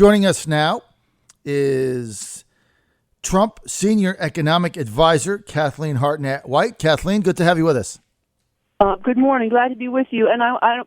Joining us now is Trump Senior Economic Advisor Kathleen Harnett White. Kathleen, good to have you with us. Good morning. Glad to be with you. And I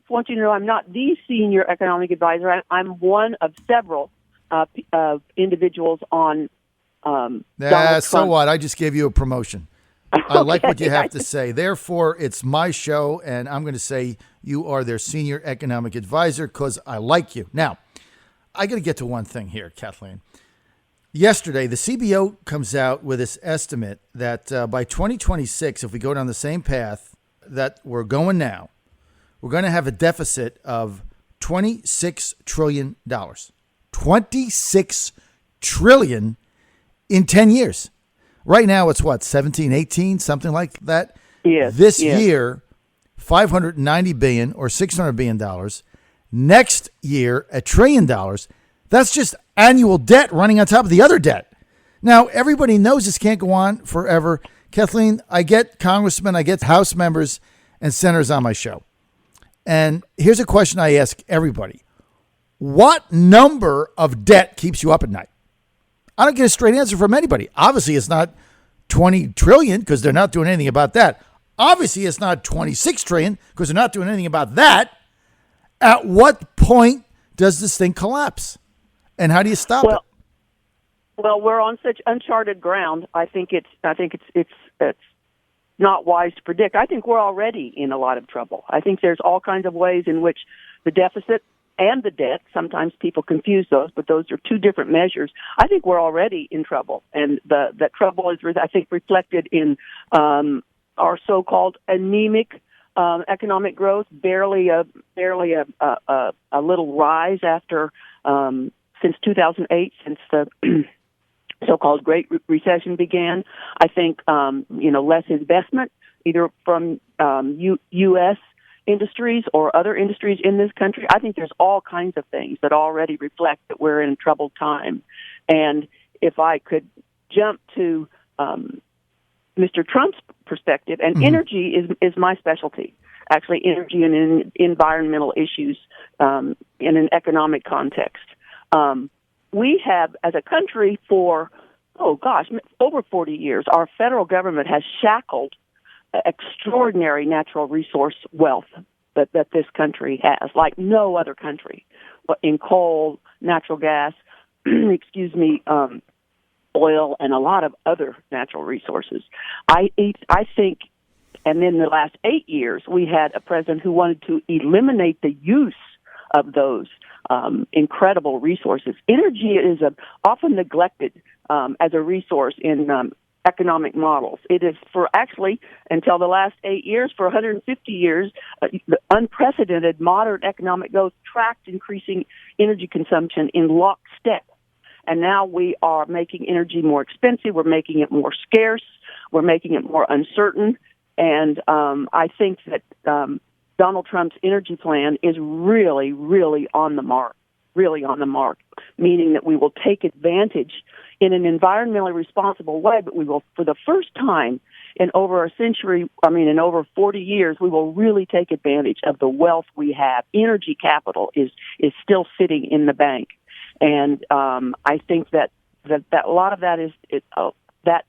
want you to know I'm not the senior economic advisor. I'm one of several individuals on Donald Trump. So what? I just gave you a promotion. I like what you have to say. Therefore, it's my show, and I'm going to say you are their senior economic advisor because I like you. Now, I got to get to one thing here, Kathleen. Yesterday, the CBO comes out with this estimate that by 2026, if we go down the same path that we're going now, we're going to have a deficit of $26 trillion. $26 trillion in 10 years. Right now, it's what, 17, 18, something like that? Yes. This year, $590 billion or $600 billion. Next year, $1 trillion. That's just annual debt running on top of the other debt. Now, everybody knows this can't go on forever. Kathleen, I get congressmen, I get House members and senators on my show. And here's a question I ask everybody. What number of debt keeps you up at night? I don't get a straight answer from anybody. Obviously, it's not 20 trillion because they're not doing anything about that. Obviously, it's not 26 trillion because they're not doing anything about that. At what point does this thing collapse? And how do you stop it? Well, we're on such uncharted ground. I think it's not wise to predict. I think we're already in a lot of trouble. I think there's all kinds of ways in which the deficit and the debt, sometimes people confuse those, but those are two different measures. I think we're already in trouble, and that trouble is, I think, reflected in our so-called anemic economic growth, barely a little rise after since 2008, since the so-called Great Recession began. I think less investment, either from U.S. industries or other industries in this country. I think there's all kinds of things that already reflect that we're in a troubled time. And if I could jump to Mr. Trump's perspective, and energy is my specialty, actually energy and environmental issues in an economic context. We have, as a country, for, over 40 years, our federal government has shackled extraordinary natural resource wealth that this country has, like no other country, in coal, natural gas, oil, and a lot of other natural resources. I think, and in the last 8 years, we had a president who wanted to eliminate the use of those incredible resources. Energy is often neglected as a resource in economic models. It is for actually, until the last 8 years, for 150 years, the unprecedented modern economic growth tracked increasing energy consumption in lockstep. And now we are making energy more expensive. We're making it more scarce. We're making it more uncertain. And I think that Donald Trump's energy plan is really, really on the mark, meaning that we will take advantage in an environmentally responsible way, but we will, for the first time in over 40 years, we will really take advantage of the wealth we have. Energy capital is still sitting in the bank. And I think that a lot of that is that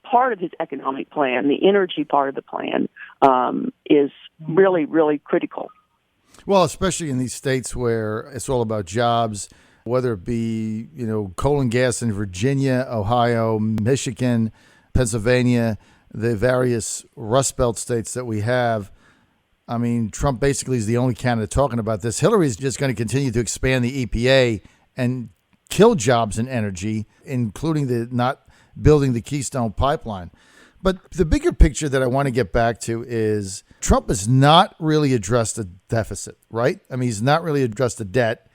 part of his economic plan, the energy part of the plan, is really, really critical. Well, especially in these states where it's all about jobs, whether it be, coal and gas in Virginia, Ohio, Michigan, Pennsylvania, the various Rust Belt states that we have. I mean, Trump basically is the only candidate talking about this. Hillary's just going to continue to expand the EPA and kill jobs in energy, including the not building the Keystone Pipeline. But the bigger picture that I want to get back to is Trump has not really addressed the deficit, right? I mean, he's not really addressed the debt.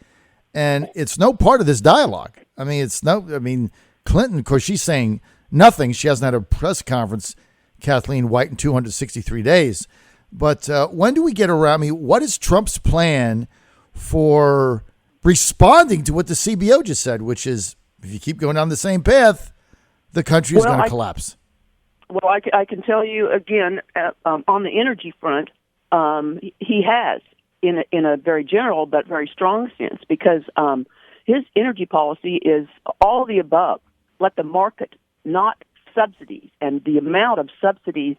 And it's no part of this dialogue. Clinton, of course, she's saying nothing. She hasn't had a press conference, Kathleen White, in 263 days. But when do we get around? What is Trump's plan for responding to what the CBO just said, which is if you keep going down the same path, the country is going to collapse? Well, I can tell you again, on the energy front, he has, in a very general but very strong sense, because his energy policy is all the above. Let the market, not subsidies, and the amount of subsidies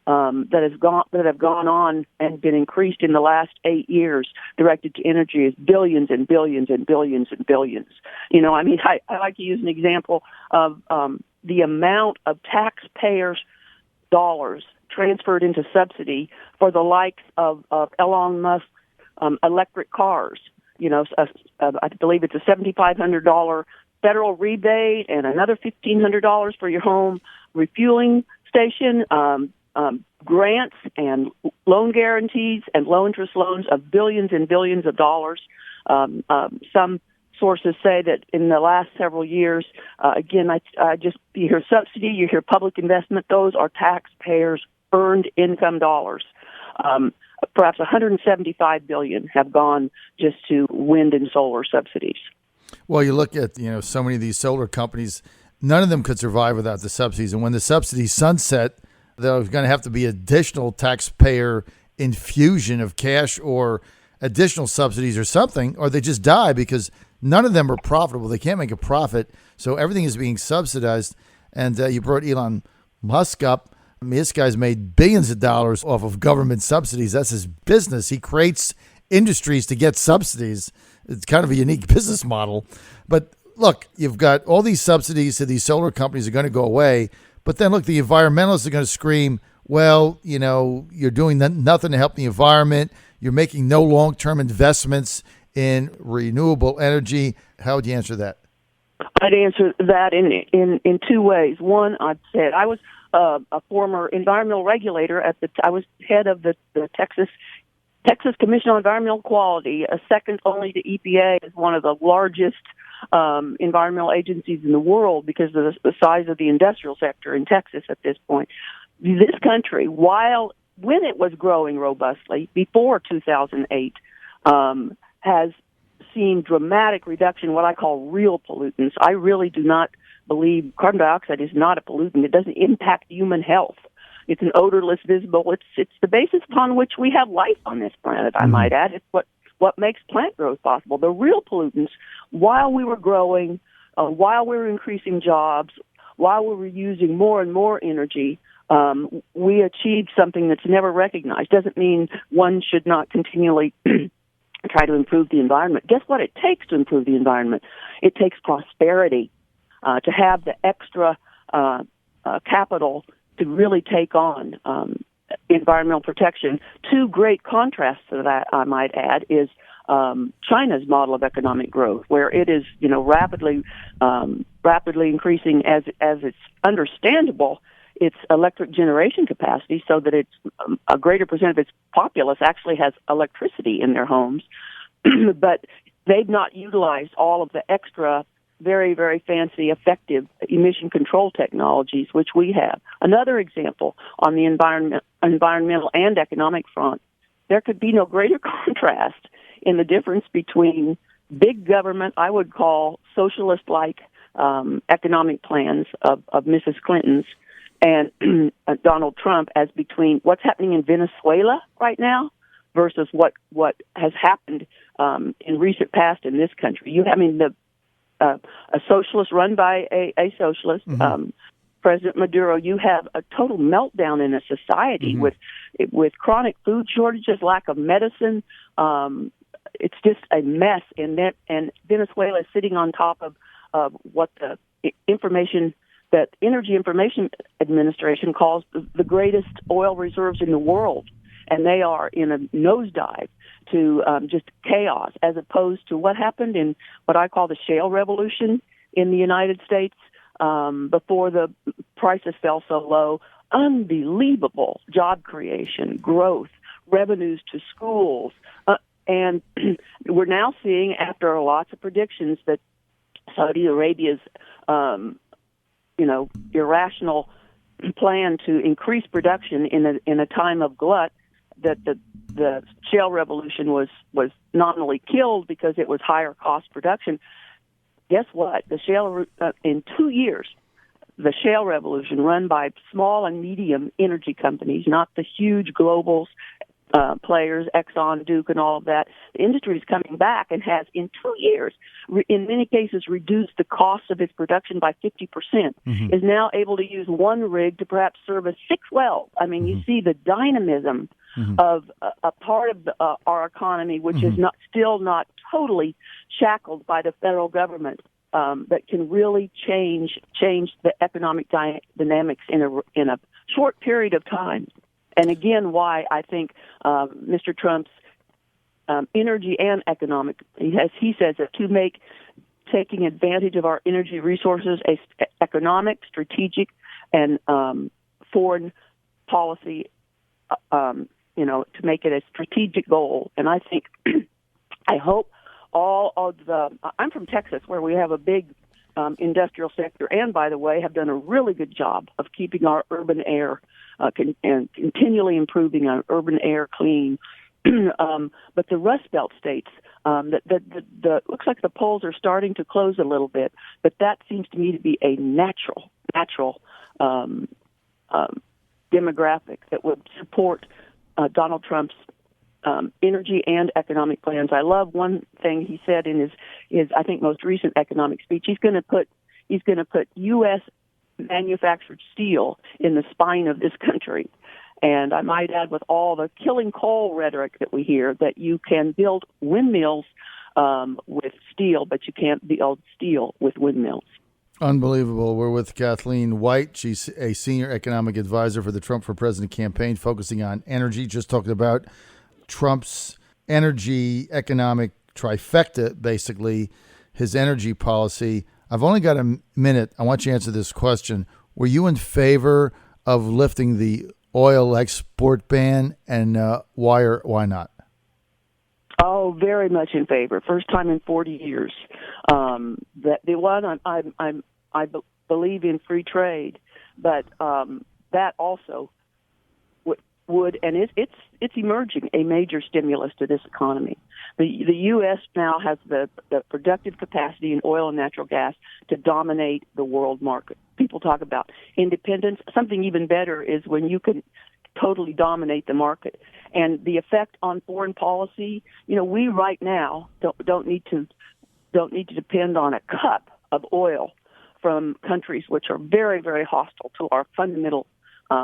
that have gone on and been increased in the last 8 years directed to energy is billions and billions and billions and billions. I like to use an example of the amount of taxpayers' dollars transferred into subsidy for the likes of Elon Musk's electric cars. I believe it's a $7,500 federal rebate and another $1,500 for your home refueling station. Grants and loan guarantees and low interest loans of billions and billions of dollars. Some sources say that in the last several years, again, you hear subsidy, you hear public investment. Those are taxpayers' earned income dollars. Perhaps $175 billion have gone just to wind and solar subsidies. Well, you look at so many of these solar companies, none of them could survive without the subsidies, and when the subsidies sunset, there's going to have to be additional taxpayer infusion of cash or additional subsidies or something, or they just die because none of them are profitable. They can't make a profit, so everything is being subsidized. And you brought Elon Musk up. I mean, this guy's made billions of dollars off of government subsidies. That's his business. He creates industries to get subsidies. It's kind of a unique business model. But look, you've got all these subsidies to these solar companies are going to go away. But then, look, the environmentalists are going to scream, well, you're doing nothing to help the environment. You're making no long-term investments in renewable energy. How would you answer that? I'd answer that in two ways. One, I'd say I was a former environmental regulator I was head of the Texas Commission on Environmental Quality, second only to EPA, is one of the largest environmental agencies in the world because of the size of the industrial sector in Texas at this point. This country, when it was growing robustly before 2008, has seen dramatic reduction in what I call real pollutants. I really do not believe carbon dioxide is not a pollutant. It doesn't impact human health. It's an odorless, visible. It's the basis upon which we have life on this planet, I might add. It's what makes plant growth possible. The real pollutants, while we were growing, while we were increasing jobs, while we were using more and more energy, we achieved something that's never recognized. Doesn't mean one should not continually try to improve the environment. Guess what it takes to improve the environment? It takes prosperity, to have the extra capital to really take on environmental protection. Two great contrasts to that, I might add, is China's model of economic growth, where it is, rapidly increasing as it's understandable its electric generation capacity, so that it's a greater percent of its populace actually has electricity in their homes, but they've not utilized all of the extra very, very fancy, effective emission control technologies, which we have. Another example on the environmental and economic front, there could be no greater contrast in the difference between big government, I would call socialist-like economic plans of Mrs. Clinton's and Donald Trump, as between what's happening in Venezuela right now versus what has happened in recent past in this country. A socialist run by a socialist, President Maduro. You have a total meltdown in a society with chronic food shortages, lack of medicine. It's just a mess, and Venezuela is sitting on top of what the Energy Information Administration calls the greatest oil reserves in the world, and they are in a nosedive to just chaos, as opposed to what happened in what I call the shale revolution in the United States before the prices fell so low. Unbelievable job creation, growth, revenues to schools, and we're now seeing, after lots of predictions, that Saudi Arabia's irrational plan to increase production in a time of glut, that the shale revolution was nominally killed because it was higher cost production. Guess what? The shale in 2 years, the shale revolution run by small and medium energy companies, not the huge globals, players, Exxon, Duke, and all of that. The industry is coming back and has, in 2 years, in many cases, reduced the cost of its production by 50%, is now able to use one rig to perhaps service 6 wells. I mean, you see the dynamism of a part of our economy, which is still not totally shackled by the federal government, that can really change the economic dynamics in a short period of time. And again, why I think Mr. Trump's energy and economic, he says that to make taking advantage of our energy resources a economic, strategic, and foreign policy, to make it a strategic goal. And I think, I hope all of I'm from Texas, where we have a big industrial sector, and by the way, have done a really good job of keeping our urban air and continually improving our urban air clean. But the Rust Belt states, looks like the polls are starting to close a little bit, but that seems to me to be a natural demographic that would support Donald Trump's energy and economic plans. I love one thing he said in his I think most recent economic speech. He's going to put U.S. manufactured steel in the spine of this country. And I might add, with all the killing coal rhetoric that we hear, that you can build windmills with steel, but you can't build steel with windmills. Unbelievable. We're with Kathleen White. She's a senior economic advisor for the Trump for President campaign, focusing on energy. Just talking about Trump's energy economic trifecta, basically, his energy policy. I've only got a minute. I want you to answer this question. Were you in favor of lifting the oil export ban, and why not? Oh, very much in favor. First time in 40 years. I believe in free trade, but that also would, and it's emerging, a major stimulus to this economy. The U.S. now has the productive capacity in oil and natural gas to dominate the world market. People talk about independence. Something even better is when you can totally dominate the market. And the effect on foreign policy, we right now don't need to depend on a cup of oil from countries which are very, very hostile to our fundamental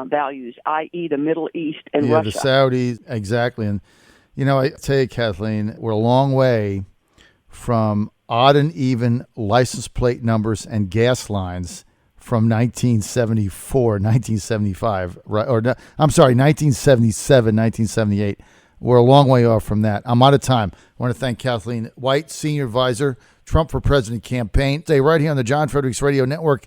values, i.e. the Middle East and Russia. The Saudis, exactly. And, I tell you, Kathleen, we're a long way from odd and even license plate numbers and gas lines from 1974, 1975, right? I'm sorry, 1977, 1978. We're a long way off from that. I'm out of time. I want to thank Kathleen White, Senior Advisor, Trump for President campaign. Stay right here on the John Fredericks Radio Network